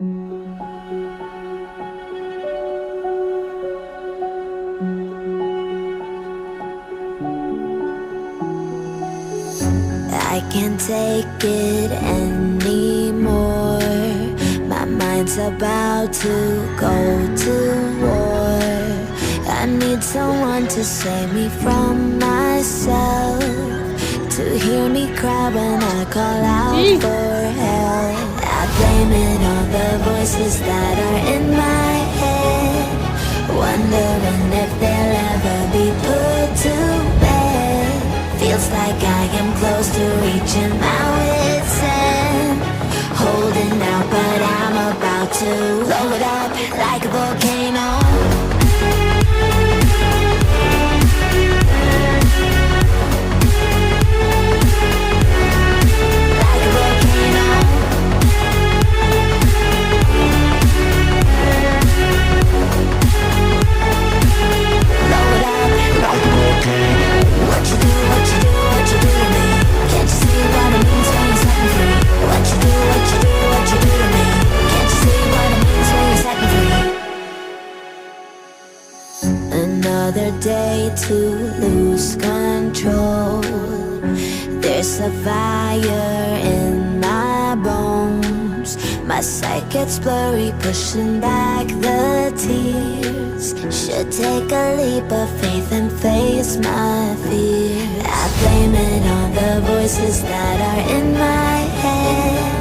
I can't take it anymore. My mind's about to go to war. I need someone to save me from myself, to hear me cry when I call out for help. I blame it on the voices that are in my head, wondering if they'll ever be put to bed. Feels like I am close to reaching my wit's end, holding out but I'm about to blow it up like a volcano. Another day to lose control. There's a fire in my bones. My sight gets blurry, pushing back the tears. Should take a leap of faith and face my fear. I blame it on the voices that are in my head,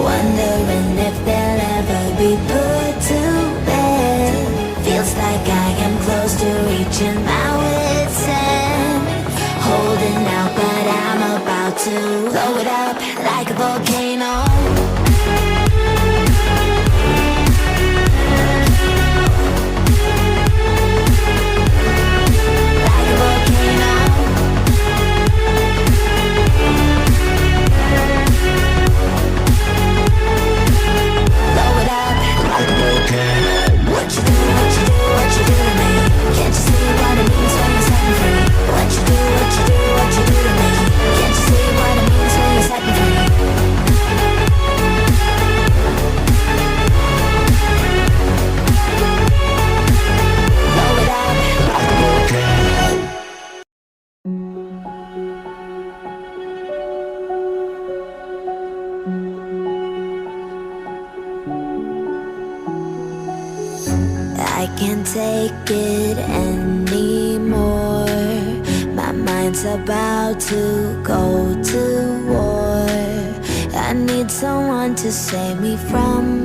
wondering if they'll ever be put to bed. Feels like I am close to reaching my wit's end, holding out but I'm about to blow it up like a volcano. Like a volcano. Blow it up like a volcano. What you do, what you do, what you do to me? Can't you see what it means when you're setting free? What you do, what you do, what you do to me? Can't you see what it means when you're setting free? Blow it up like a volcano. I can't take it anymore. My mind's about to go to war. I need someone to save me from